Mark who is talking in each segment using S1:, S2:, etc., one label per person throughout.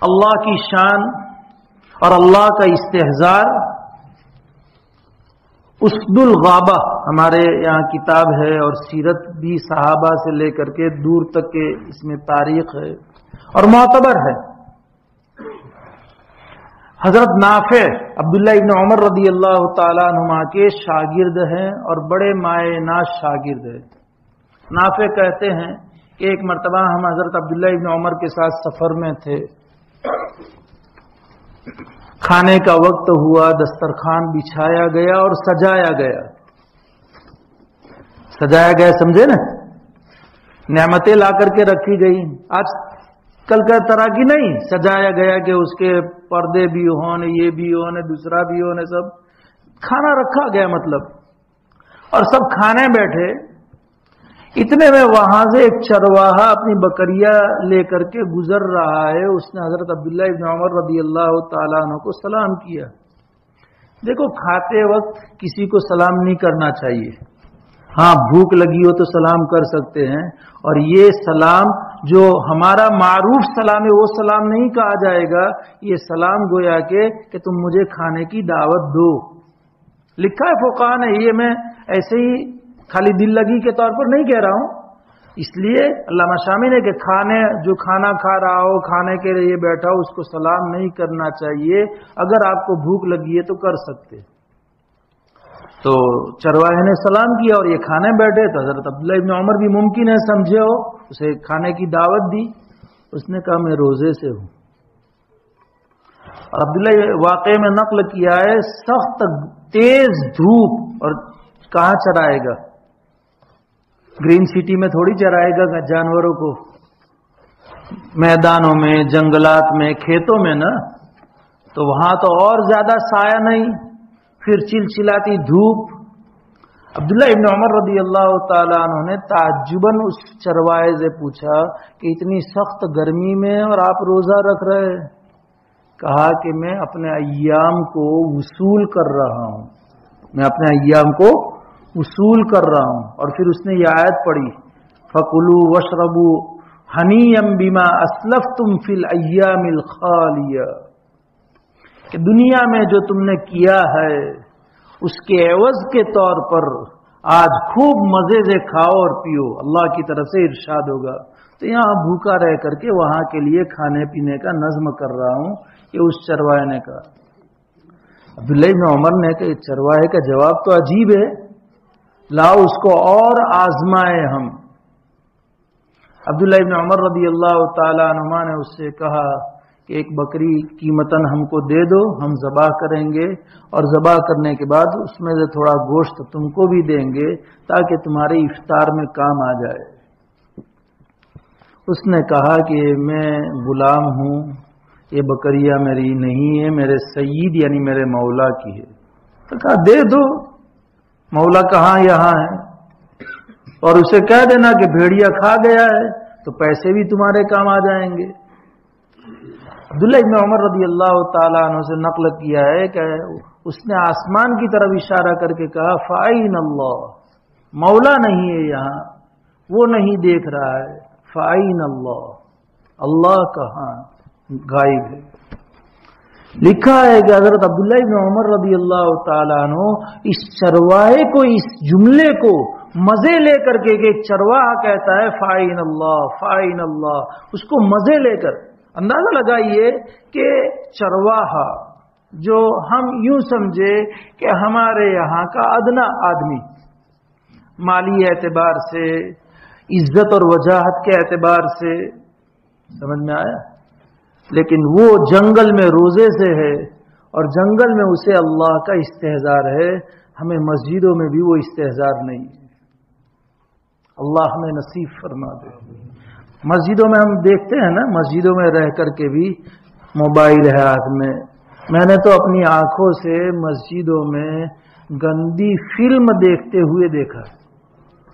S1: اللہ کی شان اور اللہ کا استحزار. اسد الغابہ ہمارے یہاں کتاب ہے، اور سیرت بھی صحابہ سے لے کر کے دور تک کے اس میں تاریخ ہے اور معتبر ہے. حضرت نافع عبداللہ ابن عمر رضی اللہ تعالیٰ عنہما کے شاگرد ہیں اور بڑے مائع ناز شاگرد ہیں. نافع کہتے ہیں کہ ایک مرتبہ ہم حضرت عبداللہ ابن عمر کے ساتھ سفر میں تھے. کھانے کا وقت ہوا، دسترخوان بچھایا گیا اور سجایا گیا. سجایا گیا سمجھے نا، نعمتیں لا کر کے رکھی گئی. آج کل کا طرح کی نہیں، سجایا گیا کہ اس کے پردے بھی ہوں، یہ بھی ہوں، دوسرا بھی ہوں، سب کھانا رکھا گیا مطلب. اور سب کھانے بیٹھے. اتنے میں وہاں سے ایک چرواہا اپنی بکریاں لے کر کے گزر رہا ہے. اس نے حضرت عبداللہ ابن عمر رضی اللہ تعالیٰ عنہ کو سلام کیا. دیکھو کھاتے وقت کسی کو سلام نہیں کرنا چاہیے. ہاں بھوک لگی ہو تو سلام کر سکتے ہیں، اور یہ سلام جو ہمارا معروف سلام ہے وہ سلام نہیں کہا جائے گا. یہ سلام گویا کہ تم مجھے کھانے کی دعوت دو. لکھا ہے فقہاء نے، یہ میں ایسے ہی خالی دل لگی کے طور پر نہیں کہہ رہا ہوں. اس لیے علامہ شامی نے کہ جو کھانا کھا رہا ہو، کھانے کے لیے بیٹھا ہو، اس کو سلام نہیں کرنا چاہیے. اگر آپ کو بھوک لگی ہے تو کر سکتے. تو چرواہے نے سلام کیا اور یہ کھانے بیٹھے. تو حضرت عبداللہ ابن عمر بھی ممکن ہے سمجھے ہو، اسے کھانے کی دعوت دی. اس نے کہا میں روزے سے ہوں. اور عبداللہ واقعے میں نقل کیا ہے، سخت تیز دھوپ، اور کہاں چرائے گا؟ گرین سٹی میں تھوڑی چرائے گا جانوروں کو، میدانوں میں، جنگلات میں، کھیتوں میں نا. تو وہاں تو اور زیادہ سایہ نہیں، پھر چلچلاتی دھوپ. عبداللہ ابن عمر رضی اللہ تعالیٰ عنہ نے تعجباً اس چرواہے سے پوچھا کہ اتنی سخت گرمی میں اور آپ روزہ رکھ رہے ہیں؟ کہا کہ میں اپنے ایام کو وصول کر رہا ہوں، میں اپنے ایام کو وصول کر رہا ہوں. اور پھر اس نے یہ آیت پڑھی، فَكُلُوا وَاشْرَبُوا حَنِيًّا بِمَا أَسْلَفْتُمْ فِي الْأَيَّامِ الْخَالِيَةِ، کہ دنیا میں جو تم نے کیا ہے اس کے عوض کے طور پر آج خوب مزے سے کھاؤ اور پیو. اللہ کی طرف سے ارشاد ہوگا. تو یہاں بھوکا رہ کر کے وہاں کے لیے کھانے پینے کا نظم کر رہا ہوں. یہ اس چرواہے نے کہا. عبداللہ ابن عمر نے کہا یہ چرواہے کا جواب تو عجیب ہے، لاؤ اس کو اور آزمائے ہم. عبداللہ ابن عمر رضی اللہ تعالی عنہما نے اس سے کہا کہ ایک بکری قیمتاً ہم کو دے دو، ہم ذبح کریں گے، اور ذبح کرنے کے بعد اس میں سے تھوڑا گوشت تم کو بھی دیں گے تاکہ تمہارے افطار میں کام آ جائے. اس نے کہا کہ میں غلام ہوں، یہ بکریاں میری نہیں ہے، میرے سید یعنی میرے مولا کی ہے. تو کہا دے دو، مولا کہاں یہاں ہے، اور اسے کہہ دینا کہ بھیڑیا کھا گیا ہے تو پیسے بھی تمہارے کام آ جائیں گے. عبداللہ ابن عمر رضی اللہ تعالیٰ عنہ سے نقل کیا ہے کہ اس نے آسمان کی طرف اشارہ کر کے کہا فَأَيْنَ اللَّهُ، مولا نہیں ہے یہاں، وہ نہیں دیکھ رہا ہے. فَأَيْنَ اللَّهُ، اللہ کہاں، غائب ہے. لکھا ہے کہ حضرت عبداللہ ابن عمر رضی اللہ تعالیٰ عنہ اس چرواہے کو، اس جملے کو مزے لے کر کے، کہ ایک چرواہا کہتا ہے فَأَيْنَ اللَّهُ فَأَيْنَ اللَّهُ، اس کو مزے لے کر اندازہ لگائیے کہ چرواہا جو ہم یوں سمجھے کہ ہمارے یہاں کا ادنا آدمی، مالی اعتبار سے، عزت اور وجاہت کے اعتبار سے، سمجھ میں آیا، لیکن وہ جنگل میں روزے سے ہے اور جنگل میں اسے اللہ کا استحضار ہے. ہمیں مسجدوں میں بھی وہ استحضار نہیں ہے. اللہ ہمیں نصیب فرما دے. مسجدوں میں ہم دیکھتے ہیں نا، مسجدوں میں رہ کر کے بھی موبائل ہے ہاتھ میں. میں نے تو اپنی آنکھوں سے مسجدوں میں گندی فلم دیکھتے ہوئے دیکھا.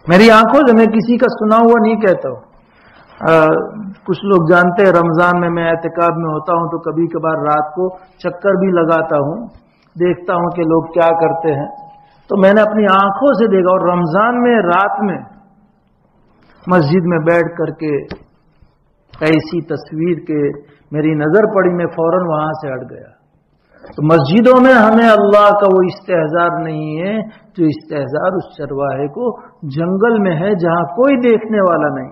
S1: میری آنکھوں سے، میں کسی کا سنا ہوا نہیں کہتا ہوں. کچھ لوگ جانتے ہیں رمضان میں اعتکاف میں ہوتا ہوں تو کبھی کبھار رات کو چکر بھی لگاتا ہوں، دیکھتا ہوں کہ لوگ کیا کرتے ہیں. تو میں نے اپنی آنکھوں سے دیکھا، اور رمضان میں رات میں مسجد میں بیٹھ کر کے ایسی تصویر کے میری نظر پڑی، میں فوراً وہاں سے ہٹ گیا۔ تو مسجدوں میں ہمیں اللہ کا وہ استحضار نہیں ہے جو استحضار اس چرواہے کو جنگل میں ہے جہاں کوئی دیکھنے والا نہیں۔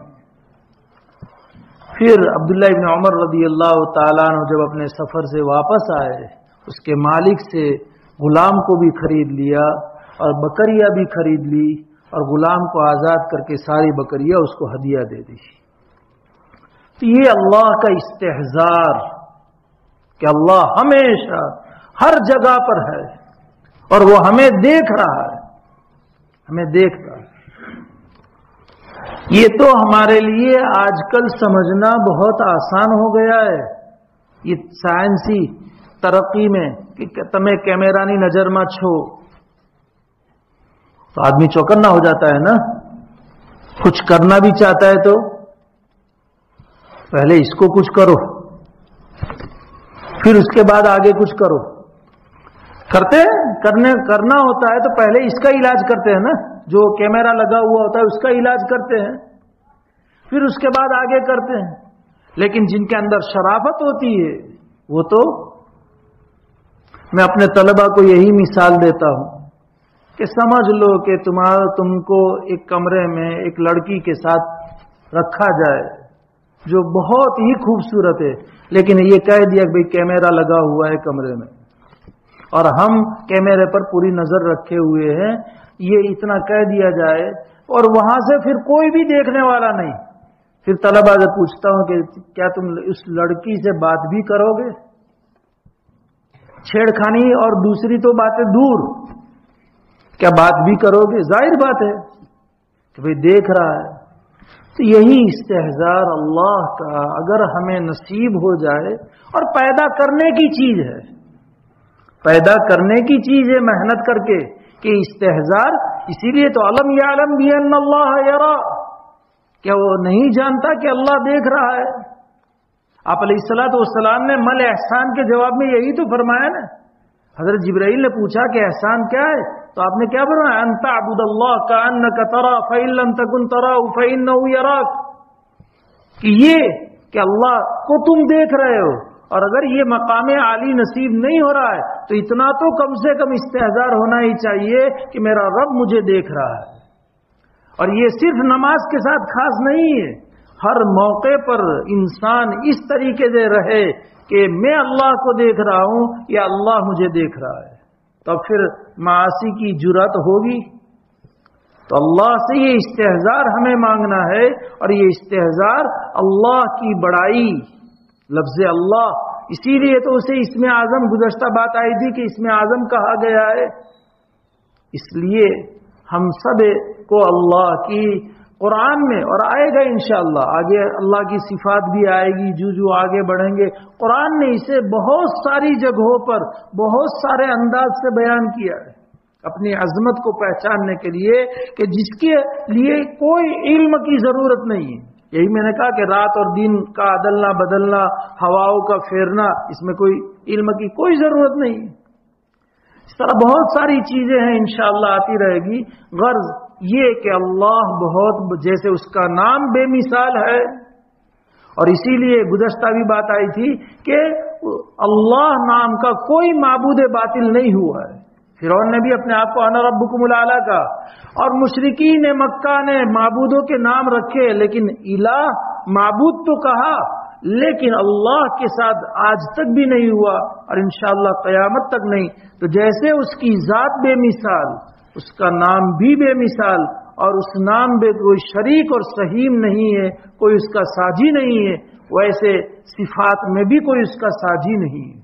S1: پھر عبداللہ ابن عمر رضی اللہ تعالیٰ عنہ جب اپنے سفر سے واپس آئے، اس کے مالک سے غلام کو بھی خرید لیا اور بکریاں بھی خرید لی، اور غلام کو آزاد کر کے ساری بکریاں اس کو ہدیہ دے دی۔ تو یہ اللہ کا استحضار کہ اللہ ہمیشہ ہر جگہ پر ہے اور وہ ہمیں دیکھ رہا ہے، ہمیں دیکھ رہا ہے۔ یہ تو ہمارے لیے آج کل سمجھنا بہت آسان ہو گیا ہے، یہ سائنسی ترقی میں کہ تمہیں کیمرہ نہیں نظر میں چھو تو آدمی چوکنا ہو جاتا ہے نا۔ کچھ کرنا بھی چاہتا ہے تو پہلے اس کو کچھ کرو، پھر اس کے بعد آگے کچھ کرو۔ کرنا ہوتا ہے تو پہلے اس کا علاج کرتے ہیں نا، جو کیمرہ لگا ہوا ہوتا ہے اس کا علاج کرتے ہیں، پھر اس کے بعد آگے کرتے ہیں۔ لیکن جن کے اندر شرافت ہوتی ہے وہ تو، میں اپنے طلبہ کو یہی مثال دیتا ہوں کہ سمجھ لو کہ تم کو ایک کمرے میں ایک لڑکی کے ساتھ رکھا جائے جو بہت ہی خوبصورت ہے، لیکن یہ کہہ دیا کہ بھئی کیمرہ لگا ہوا ہے کمرے میں، اور ہم کیمرے پر پوری نظر رکھے ہوئے ہیں، یہ اتنا کہہ دیا جائے اور وہاں سے پھر کوئی بھی دیکھنے والا نہیں۔ پھر طلبہ سے پوچھتا ہوں کہ کیا تم اس لڑکی سے بات بھی کرو گے؟ چھیڑخانی اور دوسری تو باتیں دور، کیا بات بھی کرو گے؟ ظاہر بات ہے کہ بھئی دیکھ رہا ہے۔ تو یہی استحضار اللہ کا اگر ہمیں نصیب ہو جائے، اور پیدا کرنے کی چیز ہے، پیدا کرنے کی چیز ہے محنت کر کے کہ استحضار، اسی لیے تو علم یعلم بان اللہ یرا، کیا وہ نہیں جانتا کہ اللہ دیکھ رہا ہے؟ آپ علیہ الصلوۃ والسلام نے مل احسان کے جواب میں یہی تو فرمایا نا۔ حضرت جبرائیل نے پوچھا کہ احسان کیا ہے، تو آپ نے کیا فرمایا؟ ان تعبد اللہ کأنک تراه فإن لم تكن تراه فإنه يراك، کہ یہ کہ اللہ کو تم دیکھ رہے ہو، اور اگر یہ مقام عالی نصیب نہیں ہو رہا ہے تو اتنا تو کم سے کم استحضار ہونا ہی چاہیے کہ میرا رب مجھے دیکھ رہا ہے۔ اور یہ صرف نماز کے ساتھ خاص نہیں ہے، ہر موقع پر انسان اس طریقے سے رہے کہ میں اللہ کو دیکھ رہا ہوں یا اللہ مجھے دیکھ رہا ہے، تو پھر معاصی کی جرأت ہوگی۔ تو اللہ سے یہ استحضار ہمیں مانگنا ہے، اور یہ استحضار اللہ کی بڑائی، لفظ اللہ، اسی لیے تو اسے اسم اعظم، گزشتہ بات آئی تھی کہ اسم اعظم کہا گیا ہے۔ اس لیے ہم سب کو اللہ کی قرآن میں، اور آئے گا انشاءاللہ آگے اللہ کی صفات بھی آئے گی جو آگے بڑھیں گے، قرآن نے اسے بہت ساری جگہوں پر بہت سارے انداز سے بیان کیا ہے اپنی عظمت کو پہچاننے کے لیے، کہ جس کے لیے کوئی علم کی ضرورت نہیں ہے۔ یہی میں نے کہا کہ رات اور دن کا عدلنا بدلنا، ہواؤں کا پھیرنا، اس میں کوئی علم کی کوئی ضرورت نہیں ہے۔ اس طرح بہت ساری چیزیں ہیں انشاءاللہ آتی رہے گی۔ غرض یہ کہ اللہ بہت، جیسے اس کا نام بے مثال ہے، اور اسی لیے گزشتہ بھی بات آئی تھی کہ اللہ نام کا کوئی معبود باطل نہیں ہوا ہے۔ فرعون نے بھی اپنے آپ کو انا ربکم الاعلی کہا، اور مشرکین مکہ نے معبودوں کے نام رکھے، لیکن الہ معبود تو کہا، لیکن اللہ کے ساتھ آج تک بھی نہیں ہوا، اور انشاءاللہ قیامت تک نہیں۔ تو جیسے اس کی ذات بے مثال، اس کا نام بھی بے مثال، اور اس نام میں کوئی شریک اور سہیم نہیں ہے، کوئی اس کا ساجی نہیں ہے، ویسے صفات میں بھی کوئی اس کا ساجی نہیں ہے۔